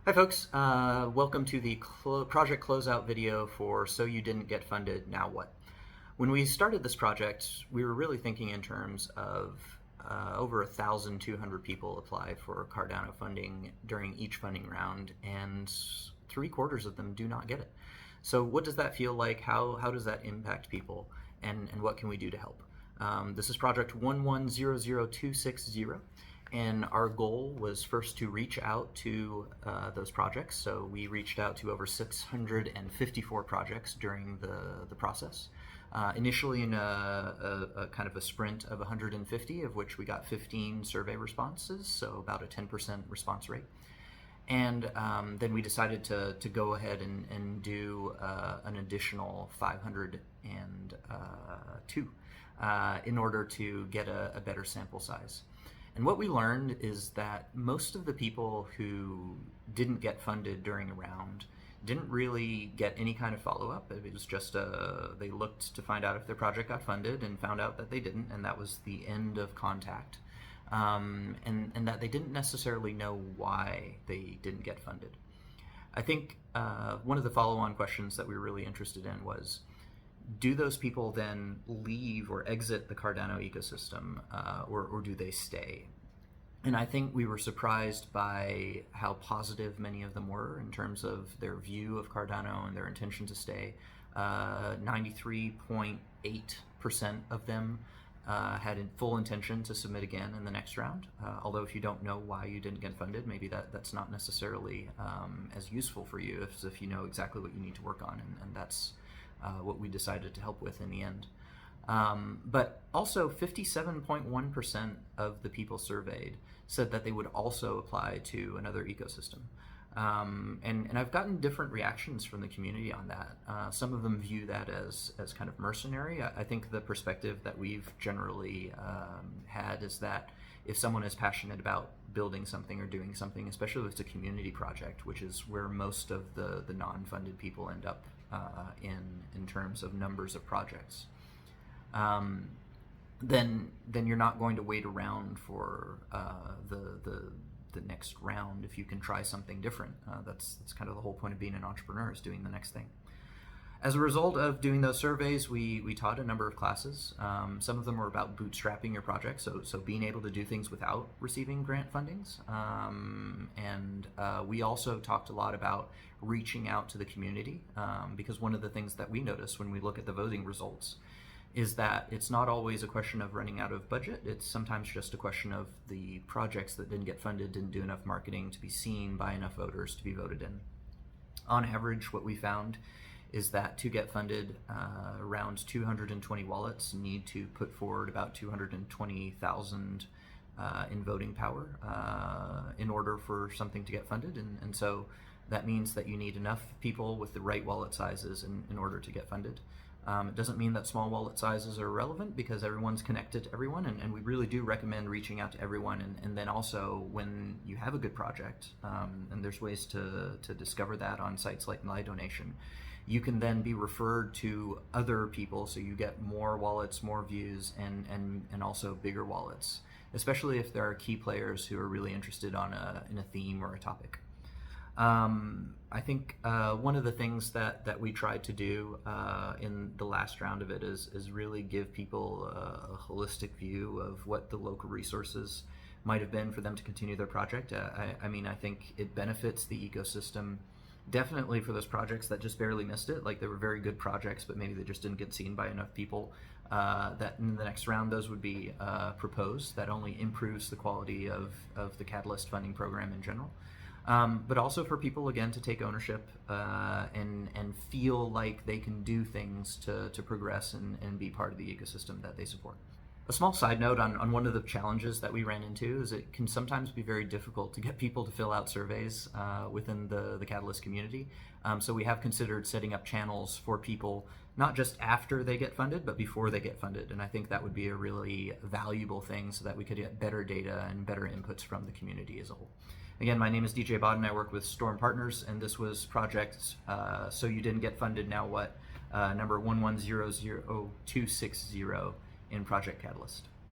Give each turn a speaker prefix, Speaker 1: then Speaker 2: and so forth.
Speaker 1: Hi folks, welcome to the project closeout video for So You Didn't Get Funded, Now What? When we started this project, we were really thinking in terms of over 1,200 people apply for Cardano funding during each funding round, and 3/4 of them do not get it. So what does that feel like? How does that impact people? And what can we do to help? This is project 1100260. And our goal was first to reach out to those projects. So we reached out to over 654 projects during the process. Initially in a kind of a sprint of 150, of which we got 15 survey responses, so about a 10% response rate. And then we decided to go ahead and do an additional 502 in order to get a better sample size. And what we learned is that most of the people who didn't get funded during a round didn't really get any kind of follow-up. It was just they looked to find out if their project got funded and found out that they didn't, and that was the end of contact. And that they didn't necessarily know why they didn't get funded. I think one of the follow-on questions that we were really interested in was, do those people then leave or exit the Cardano ecosystem, or do they stay? And I think we were surprised by how positive many of them were in terms of their view of Cardano and their intention to stay. 93.8% of them had a full intention to submit again in the next round. Although if you don't know why you didn't get funded, maybe that's not necessarily as useful for you as if you know exactly what you need to work on, and that's what we decided to help with in the end. But also 57.1% of the people surveyed said that they would also apply to another ecosystem. And I've gotten different reactions from the community on that. Some of them view that as kind of mercenary. I think the perspective that we've generally had is that if someone is passionate about building something or doing something, especially if it's a community project, which is where most of the non-funded people end up in terms of numbers of projects, then you're not going to wait around for the next round if you can try something different. That's kind of the whole point of being an entrepreneur, is doing the next thing. As a result of doing those surveys, we taught a number of classes. Some of them were about bootstrapping your project, so being able to do things without receiving grant fundings. And we also talked a lot about reaching out to the community, because one of the things that we notice when we look at the voting results is that it's not always a question of running out of budget. It's sometimes just a question of the projects that didn't get funded didn't do enough marketing to be seen by enough voters to be voted in. On average, what we found is that to get funded, around 220 wallets need to put forward about 220,000 in voting power in order for something to get funded. And so that means that you need enough people with the right wallet sizes in order to get funded. It doesn't mean that small wallet sizes are irrelevant, because everyone's connected to everyone, and we really do recommend reaching out to everyone. And then also, when you have a good project, and there's ways to discover that on sites like My Donation, you can then be referred to other people, so you get more wallets, more views, and also bigger wallets, especially if there are key players who are really interested in a theme or a topic. I think one of the things that we tried to do in the last round of it is really give people a holistic view of what the local resources might have been for them to continue their project. I mean, I think it benefits the ecosystem definitely for those projects that just barely missed it. Like, they were very good projects, but maybe they just didn't get seen by enough people. That in the next round, those would be proposed. That only improves the quality of the Catalyst funding program in general. But also for people, again, to take ownership and feel like they can do things to progress and be part of the ecosystem that they support. A small side note on one of the challenges that we ran into is it can sometimes be very difficult to get people to fill out surveys within the Catalyst community. So we have considered setting up channels for people, not just after they get funded, but before they get funded. And I think that would be a really valuable thing, so that we could get better data and better inputs from the community as a whole. Again, my name is DJ Bodden. I work with Storm Partners, and this was project So You Didn't Get Funded, Now What? Number 1100260 in Project Catalyst.